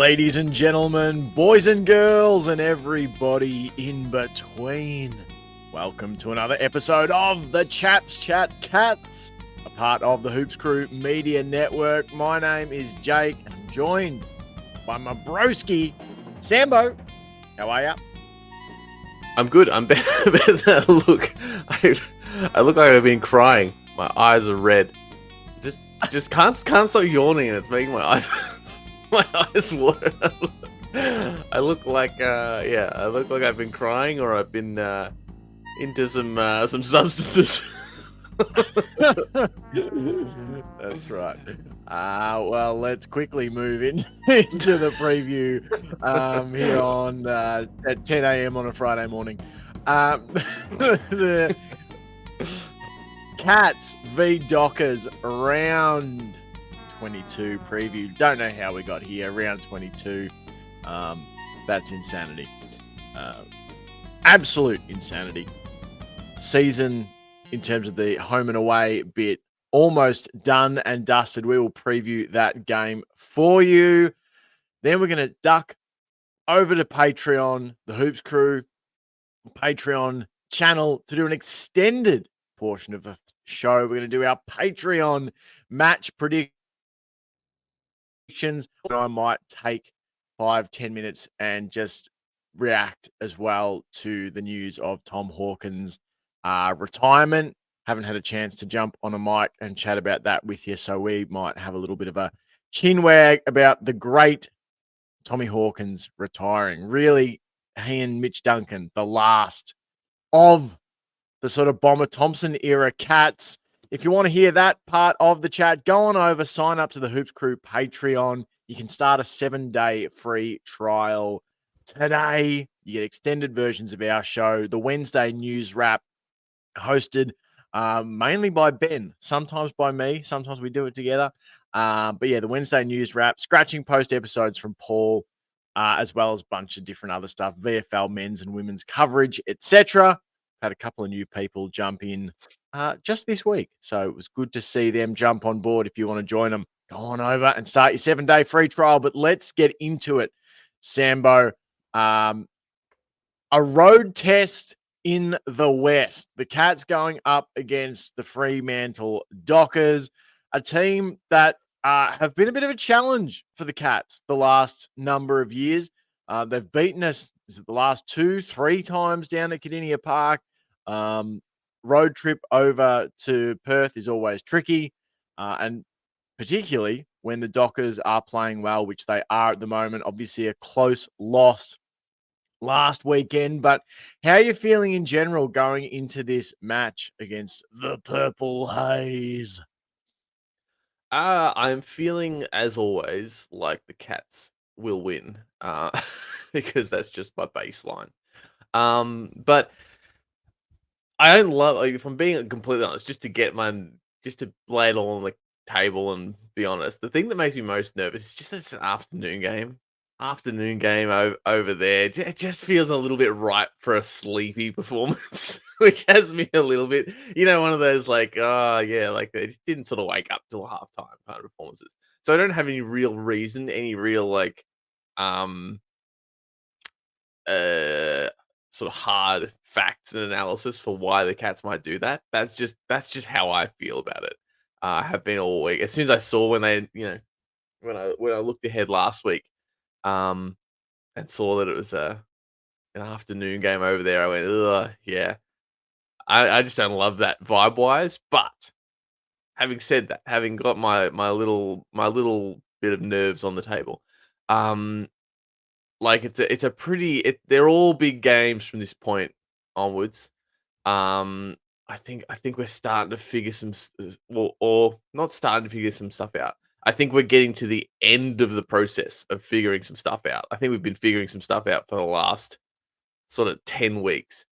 Ladies and gentlemen, boys and girls, and everybody in between, welcome to another episode of the Chaps Chat Cats, a part of the Hoops Crew Media Network. My name is Jake, and I'm joined by my broski, Sambo. How are ya? I'm good. I'm better than I look. I look like I've been crying. My eyes are red. Just can't stop yawning, and it's making my eyes water. I look like I look like I've been crying, or I've been into some substances. That's right. Well, let's quickly move into the preview here on at 10 a.m. on a Friday morning. The Cats v Dockers round 22 preview. Don't know how we got here. Round 22. That's insanity. Absolute insanity. Season in terms of the home and away bit almost done and dusted. We will preview that game for you. Then we're going to duck over to Patreon, the Hoops Crew Patreon channel, to do an extended portion of the show. We're going to do our Patreon match predictions. I might take 5-10 minutes and just react as well to the news of Tom Hawkins' retirement. Haven't had a chance to jump on a mic and chat about that with you, so we might have a little bit of a chin wag about the great Tommy Hawkins retiring. Really, he and Mitch Duncan, the last of the sort of Bomber Thompson era Cats. If you want to hear that part of the chat, go on over, sign up to the Hoops Crew Patreon. You can start a 7-day free trial today. You get extended versions of our show, the Wednesday news wrap, hosted mainly by Ben, sometimes by me, sometimes we do it together. But yeah, the Wednesday news wrap, scratching post episodes from Paul, as well as a bunch of different other stuff, VFL men's and women's coverage, etc. Had a couple of new people jump in just this week, so it was good to see them jump on board. If you want to join them, go on over and start your 7-day free trial. But let's get into it, Sambo. A road test in the West. The Cats going up against the Fremantle Dockers, a team that have been a bit of a challenge for the Cats the last number of years. They've beaten us the last 2-3 times down at Kardinia Park. Road trip over to Perth is always tricky, and particularly when the Dockers are playing well, which they are at the moment. Obviously, a close loss last weekend, but how are you feeling in general going into this match against the Purple Haze? I'm feeling, as always, like the Cats will win, because that's just my baseline. But I don't love, like, if I'm being completely honest, just to lay it all on the table and be honest, the thing that makes me most nervous is just that it's an afternoon game. Afternoon game over there. It just feels a little bit ripe for a sleepy performance, which has me a little bit, one of those like, oh yeah, like they just didn't sort of wake up till halftime kind of performances. So I don't have any real reason, any real like, um, uh sort of hard facts and analysis for why the Cats might do that. That's just how I feel about it. I have been all week. As soon as I saw when they, when I looked ahead last week, um, and saw that it was an afternoon game over there, I went, ugh, yeah. I just don't love that vibe wise. But having said that, having got my little bit of nerves on the table, um, like it's a pretty they're all big games from this point onwards. Um, I think we're starting to figure or not starting to figure some stuff out. I think we're getting to the end of the process of figuring some stuff out. I think we've been figuring some stuff out for the last sort of 10 weeks.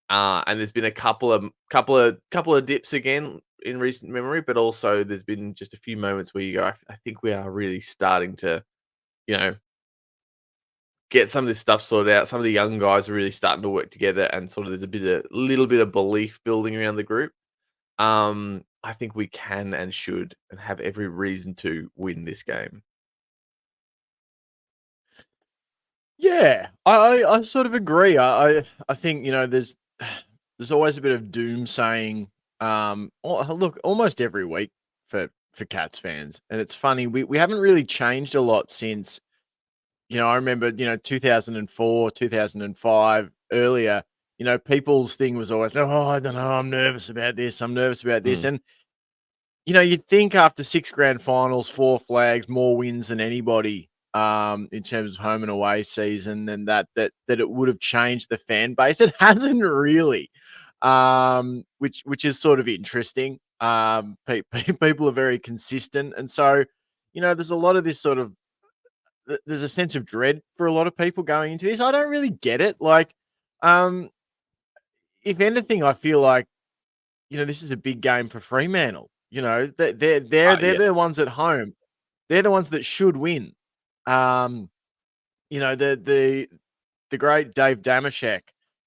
And there's been a couple of dips again in recent memory, but also there's been just a few moments where you go, I think we are really starting to, you know, get some of this stuff sorted out. Some of the young guys are really starting to work together, and sort of there's a little bit of belief building around the group. I think we can and should and have every reason to win this game. Yeah, I sort of agree. I think, there's always a bit of doom saying, look, almost every week for Cats fans, and it's funny, we haven't really changed a lot since, I remember, 2004, 2005, earlier, people's thing was always, "Oh, I don't know, I'm nervous about this, I'm nervous about this," Mm. and you'd think after 6 grand finals, 4 flags, more wins than anybody, in terms of home and away season, and that it would have changed the fan base. It hasn't really, which is sort of interesting. People are very consistent, and so, there's a lot of this sort of there's a sense of dread for a lot of people going into this. I don't really get it. Like, um, if anything, I feel like, this is a big game for Fremantle. They're Yeah, the ones at home. They're the ones that should win. Um, the great Dave Damashek,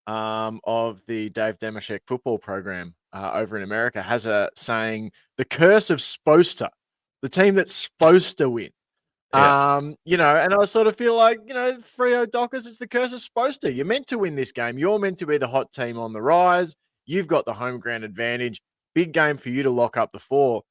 of the Dave Damashek football program, over in America, has a saying, "The curse of supposed to," the team that's supposed to win. yeah. And I sort of feel like, Freo Dockers, it's the curse of supposed to. You're meant to win this game. You're meant to be the hot team on the rise. You've got the home ground advantage. Big game for you to lock up the 4.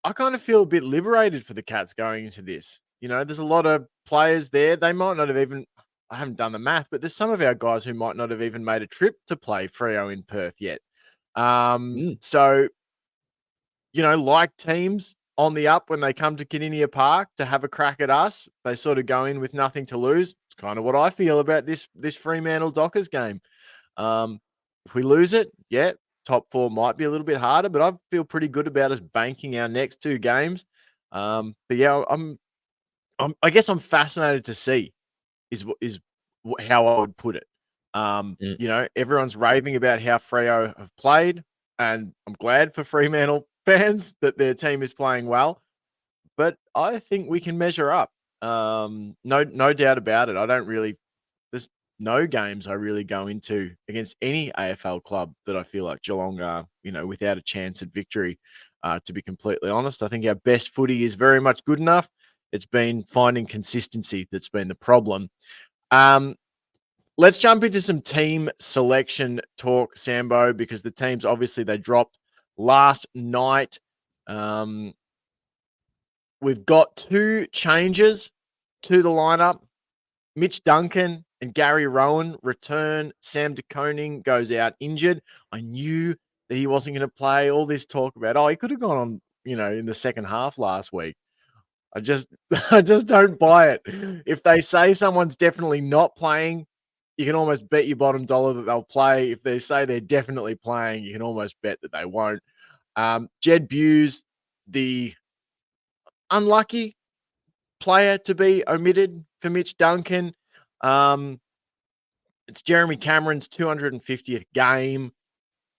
I kind of feel a bit liberated for the Cats going into this. There's a lot of players there. They might not have even, I haven't done the math, but there's some of our guys who might not have even made a trip to play Freo in Perth yet. Mm. So, like teams on the up when they come to Kardinia Park to have a crack at us, they sort of go in with nothing to lose. It's kind of what I feel about this Fremantle Dockers game. Um, if we lose it, yeah, top 4 might be a little bit harder, but I feel pretty good about us banking our next 2 games. But yeah, I guess I'm fascinated to see how I would put it. Mm. Everyone's raving about how Freo have played, and I'm glad for Fremantle fans that their team is playing well. But I think we can measure up. No doubt about it. I don't really. There's no games I really go into against any AFL club that I feel like Geelong are, without a chance at victory. To be completely honest, I think our best footy is very much good enough. It's been finding consistency that's been the problem. Um, let's jump into some team selection talk, Sambo, because the teams obviously they dropped last night. Um, we've got 2 changes to the lineup. Mitch Duncan and Gary Rowan return. Sam De Koning goes out injured. I knew that he wasn't going to play. All this talk about, he could have gone on, in the second half last week. I just, I just don't buy it. If they say someone's definitely not playing, you can almost bet your bottom dollar that they'll play. If they say they're definitely playing, you can almost bet that they won't. Jed Buse, the unlucky player to be omitted for Mitch Duncan. Um, it's Jeremy Cameron's 250th game.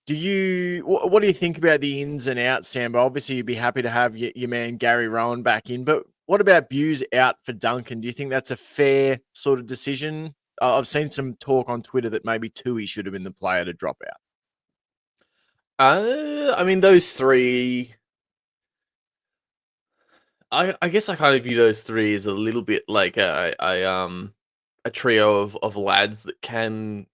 What do you think about the ins and outs, Sambo? Obviously, you'd be happy to have your man Gary Rowan back in, but what about Buse out for Duncan? Do you think that's a fair sort of decision? I've seen some talk on Twitter that maybe Tui should have been the player to drop out. I mean, those 3. I guess I kind of view those 3 as a little bit like a trio of lads that can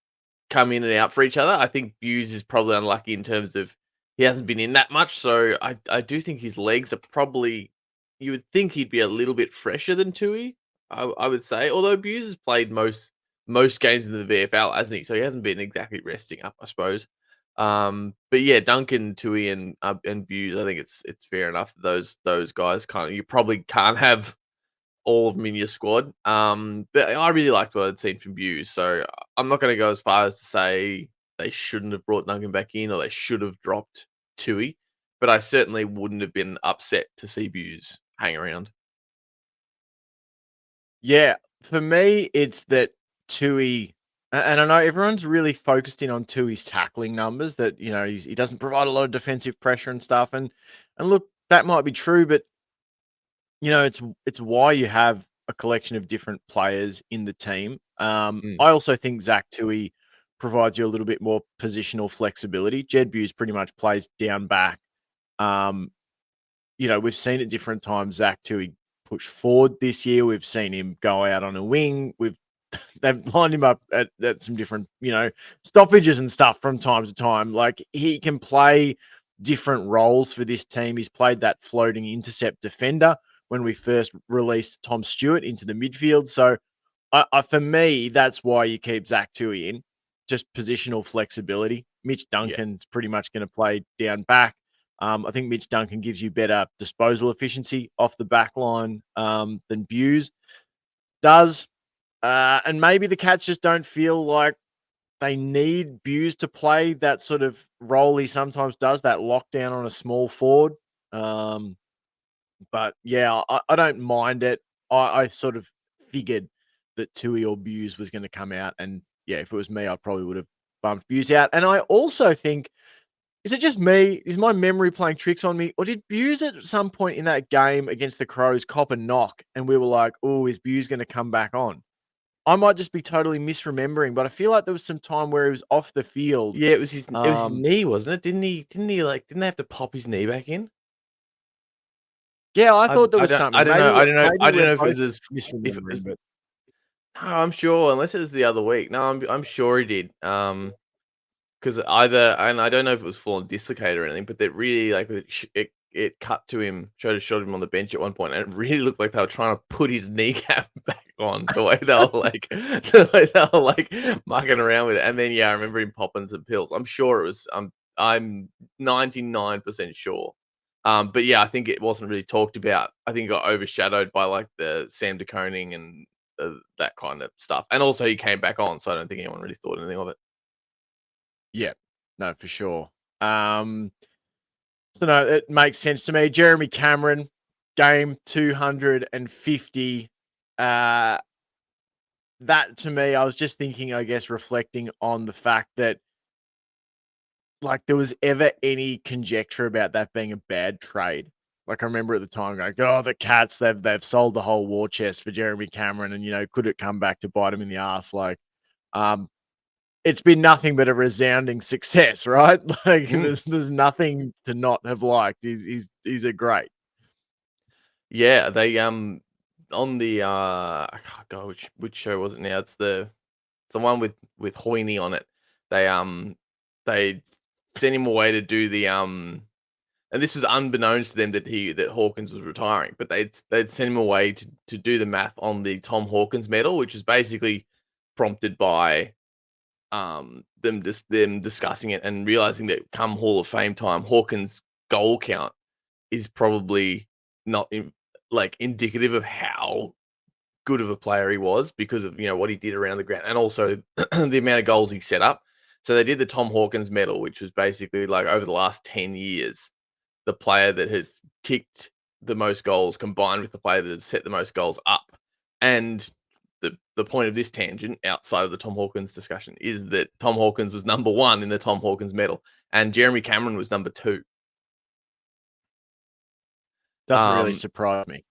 come in and out for each other. I think Hughes is probably unlucky in terms of he hasn't been in that much, so I do think his legs are probably, you would think he'd be a little bit fresher than Tui, I would say. Although Hughes has played most games in the VFL, hasn't he? So he hasn't been exactly resting up, I suppose. But yeah, Duncan, Tui, and Hughes, I think it's fair enough that those guys kind of, you probably can't have all of them in your squad. But I really liked what I'd seen from Hughes, so I'm not going to go as far as to say they shouldn't have brought Duncan back in or they should have dropped Tui, but I certainly wouldn't have been upset to see Hughes hang around. Yeah, for me, it's that Tui, and I know everyone's really focused in on Tui's tackling numbers. That he doesn't provide a lot of defensive pressure and stuff. And look, that might be true, but it's why you have a collection of different players in the team. Mm, I also think Zach Tui provides you a little bit more positional flexibility. Jed Buse pretty much plays down back. Um, we've seen at different times Zach Tui push forward this year. We've seen him go out on a wing. We've they've lined him up at some different, stoppages and stuff from time to time. Like he can play different roles for this team. He's played that floating intercept defender when we first released Tom Stewart into the midfield. So for me, that's why you keep Zach Tui in, just positional flexibility. Mitch Yeah. Duncan's pretty much going to play down back. I think Mitch Duncan gives you better disposal efficiency off the back line than Buse does. And maybe the Cats just don't feel like they need Buse to play that sort of role he sometimes does, that lockdown on a small forward. But yeah, I don't mind it. I sort of figured that Tui or Buse was going to come out. And yeah, if it was me, I probably would have bumped Buse out. And I also think, is it just me? Is my memory playing tricks on me? Or did Buse at some point in that game against the Crows cop a knock? And we were like, oh, is Buse going to come back on? I might just be totally misremembering, but I feel like there was some time where he was off the field. Yeah, it was his Um, knee, wasn't it? Didn't they have to pop his knee back in? yeah, I I thought there I was don't I something. don't know I don't know Maybe I don't we're know if it both was as if it misremembering, was but no, I'm sure unless it was the other week. No, I'm sure he did. 'Cause either and I don't know if it was full on dislocated or anything, but that really, like, it cut to him, showed him on the bench at one point, and it really looked like they were trying to put his kneecap back on, the way they were, like the way they were, like, mucking around with it, and then, yeah, I remember him popping some pills. I'm sure it was, I'm 99% sure. But, yeah, I think it wasn't really talked about. I think it got overshadowed by, like, the Sam De Koning and, that kind of stuff, and also he came back on, so I don't think anyone really thought anything of it. yeah, no, for sure. Um, so no, it makes sense to me. Jeremy Cameron, game 250. Uh, that to me, I was just thinking, I guess, reflecting on the fact that like there was ever any conjecture about that being a bad trade. Like I remember at the time going, "Oh, the Cats, they've sold the whole war chest for Jeremy Cameron, and could it come back to bite him in the ass?" Like, um, it's been nothing but a resounding success, right? Like, Mm. there's nothing to not have liked. He's a great. Yeah, they, on the, I can't go which show was it now? It's the one with Hoyne on it. They, they sent him away to do the, and this was unbeknownst to them that Hawkins was retiring, but they'd sent him away to do the math on the Tom Hawkins medal, which is basically prompted by, them discussing it and realizing that come Hall of Fame time, Hawkins' goal count is probably not like indicative of how good of a player he was because of what he did around the ground and also the amount of goals he set up. So they did the Tom Hawkins medal, which was basically like over the last 10 years, the player that has kicked the most goals combined with the player that has set the most goals up. And the point of this tangent outside of the Tom Hawkins discussion is that Tom Hawkins was number one in the Tom Hawkins medal and Jeremy Cameron was number two. Doesn't really Um, surprise me.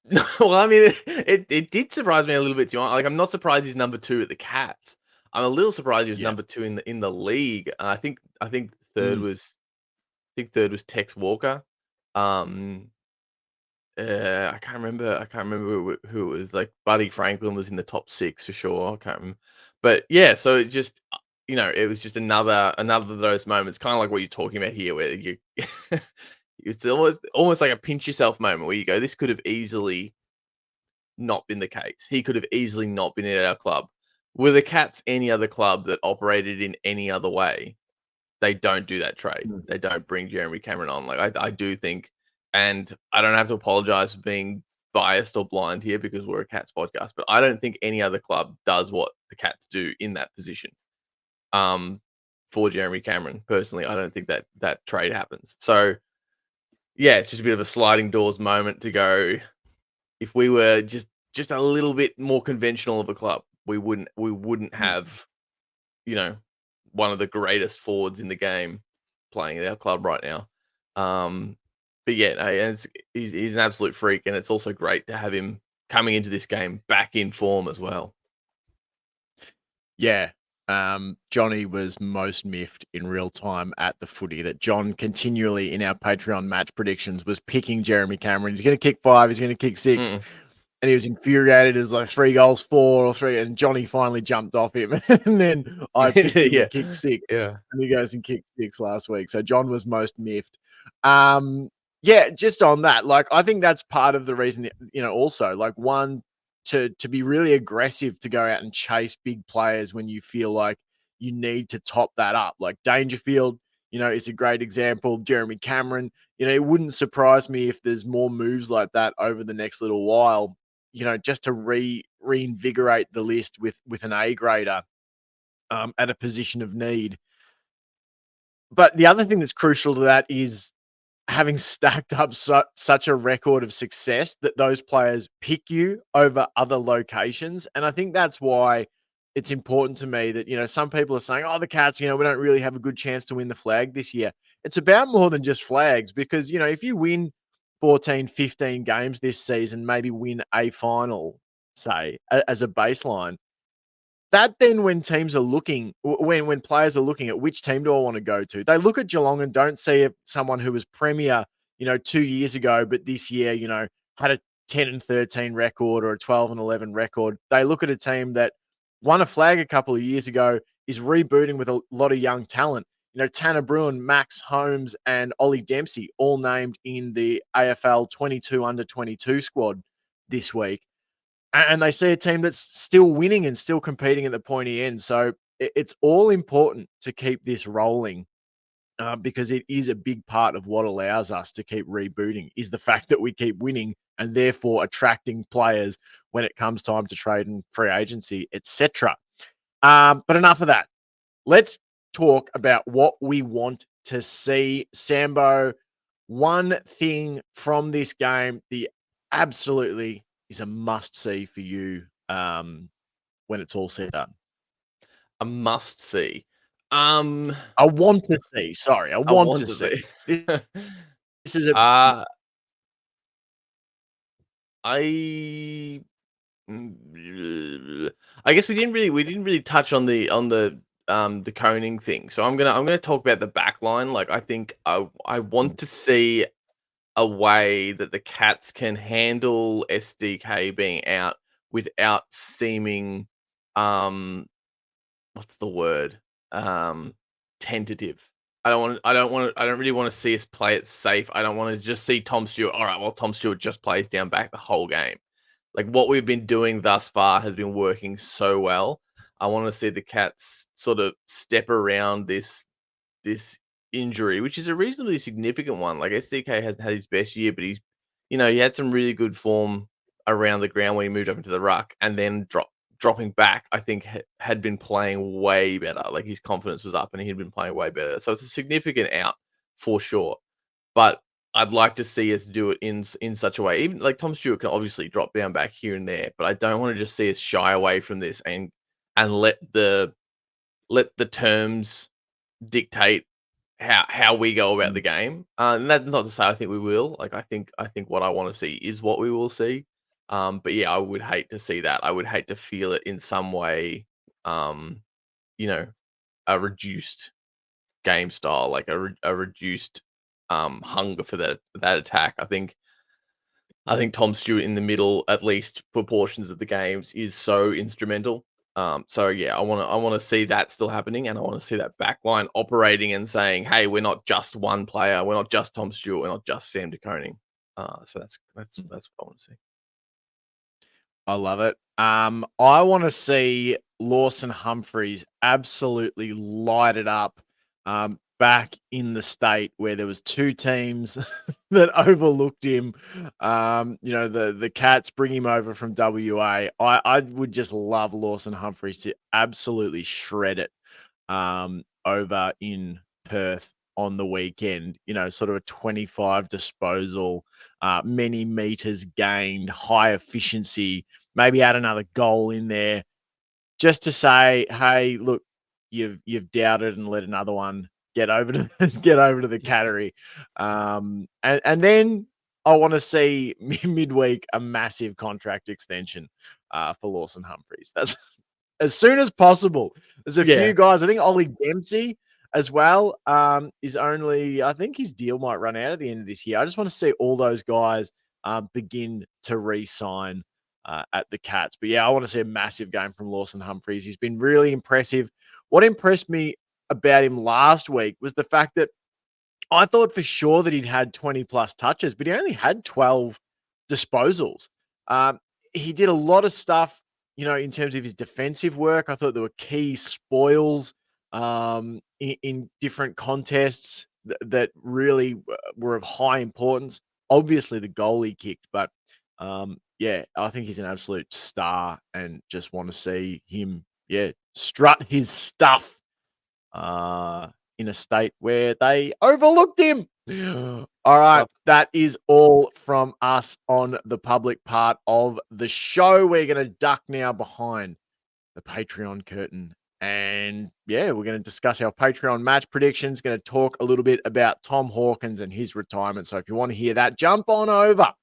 No, well, I mean, it did surprise me a little bit, to be honest. Like, I'm not surprised he's number 2 at the Cats. I'm a little surprised he was Yeah. number 2 in the league. I think Mm. third was Tex Walker. Um, I can't remember who it was. Like, Buddy Franklin was in the top 6 for sure. I can't remember. But, yeah, so it's just, it was just another of those moments, kinda like what you're talking about here, where you it's almost like a pinch yourself moment where you go, "This could have easily not been the case. He could have easily not been at our club. Were the Cats any other club that operated in any other way, they don't do that trade. Mm. They don't bring Jeremy Cameron on. Like I do think, and I don't have to apologize for being biased or blind here because we're a Cats podcast, but I don't think any other club does what the Cats do in that position. Um, for Jeremy Cameron, personally, I don't think that trade happens. So yeah, it's just a bit of a sliding doors moment to go. If we were just a little bit more conventional of a club, we wouldn't Mm. have, you know, one of the greatest forwards in the game playing at our club right now. Um, but yeah, no, he's an absolute freak, and it's also great to have him coming into this game back in form as well. Yeah. Johnny was most miffed in real time at the footy that John continually in our Patreon match predictions was picking Jeremy Cameron. He's going to kick 5. He's going to kick 6. Mm. and he was infuriated. It was like 3 goals, 4 or 3, and Johnny finally jumped off him, and then I picked him to Yeah. kick 6, Yeah. and he goes and kicked 6 last week. So John was most miffed. Yeah, just on that, like, I think that's part of the reason, also, like, one, to be really aggressive, to go out and chase big players when you feel like you need to top that up. Like Dangerfield, is a great example. Jeremy Cameron, it wouldn't surprise me if there's more moves like that over the next little while, just to reinvigorate the list with an A grader at a position of need. But the other thing that's crucial to that is having stacked up such a record of success that those players pick you over other locations. And I think that's why it's important to me that, some people are saying, oh, the Cats, we don't really have a good chance to win the flag this year. It's about more than just flags because, if you win 14, 15 games this season, maybe win a final, say, as a baseline, that then when teams are looking when players are looking at which team do I want to go to, they look at Geelong and don't see someone who was premier, 2 years ago, but this year, had a 10-13 record or a 12-11 record. They look at a team that won a flag a couple of years ago, is rebooting with a lot of young talent. Tanner Bruin, Max Holmes, and Ollie Dempsey all named in the AFL 22 under 22 squad this week. And they see a team that's still winning and still competing at the pointy end. So it's all important to keep this rolling because it is a big part of what allows us to keep rebooting is the fact that we keep winning and therefore attracting players when it comes time to trade and free agency, etc. But enough of that. Let's talk about what we want to see. Sambo, one thing from this game, the absolutely is a must see for you when it's all said and done. A must see. Um, I want to see. Sorry, I I want want to to see. see. This is a Uh, I I guess we didn't really touch on the coning thing. So I'm gonna talk about the back line. Like I think I want to see a way that the Cats can handle SDK being out without seeming um what's the word? Um, tentative. I don't really want to see us play it safe. I don't want to just see Tom Stewart. All right, well, Tom Stewart just plays down back the whole game. Like what we've been doing thus far has been working so well. I want to see the Cats sort of step around this injury, which is a reasonably significant one. Like SDK hasn't had his best year, but he had some really good form around the ground when he moved up into the ruck, and then dropping back. I think had been playing way better. Like his confidence was up, and he'd been playing way better. So it's a significant out for sure. But I'd like to see us do it in such a way. Even like Tom Stewart can obviously drop down back here and there, but I don't want to just see us shy away from this and let the terms dictate how we go about the game. And that's not to say I think we will. Like I think what I want to see is what we will see. But yeah, I would hate to see that. I would hate to feel it in some way. Um, you know, a reduced game style, like a reduced hunger for that attack. I think Tom Stewart in the middle, at least for portions of the games, is so instrumental. So yeah, I want to see that still happening, and I want to see that back line operating and saying, "Hey, we're not just one player. We're not just Tom Stewart. We're not just Sam DeConing." So that's what I want to see. I love it. I want to see Lawson Humphreys absolutely light it up back in the state where there was two teams that overlooked him. The Cats bring him over from WA. I would just love Lawson Humphreys to absolutely shred it over in Perth on the weekend. Sort of a 25 disposal, many meters gained, high efficiency, maybe add another goal in there just to say, hey, look, you've doubted and let another one get over to get over to the Cattery. And then I want to see midweek a massive contract extension for Lawson Humphreys. That's as soon as possible. There's a few Yeah, guys. I think Ollie Dempsey as well is only. I think his deal might run out at the end of this year. I just want to see all those guys begin to re-sign at the Cats. But yeah, I want to see a massive game from Lawson Humphreys. He's been really impressive. What impressed me about him last week was the fact that I thought for sure that he'd had 20 plus touches, but he only had 12 disposals. He did a lot of stuff, in terms of his defensive work. I thought there were key spoils in different contests that really were of high importance. Obviously, the goal he kicked, but yeah, I think he's an absolute star and just want to see him, strut his stuff in a state where they overlooked him. All right, that is all from us on the public part of the show. We're going to duck now behind the Patreon curtain. And yeah, we're going to discuss our Patreon match predictions, going to talk a little bit about Tom Hawkins and his retirement. So if you want to hear that, jump on over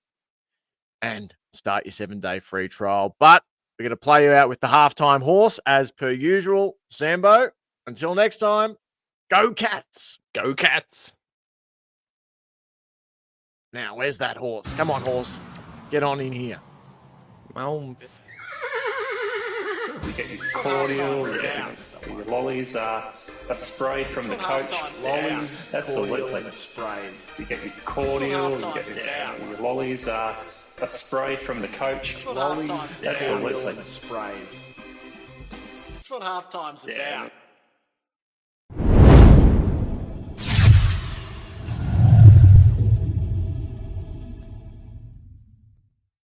and start your 7-day free trial. But we're going to play you out with the halftime horse as per usual. Sambo, until next time, go Cats. Go Cats. Now, where's that horse? Come on, horse. Get on in here. Well, you get your cordial, you get your lollies, a spray from the coach. Lollies, absolutely. Spray. So you get your cordial, you get your lollies, a spray from the coach. Lollies, absolutely. spray. That's what halftime's about.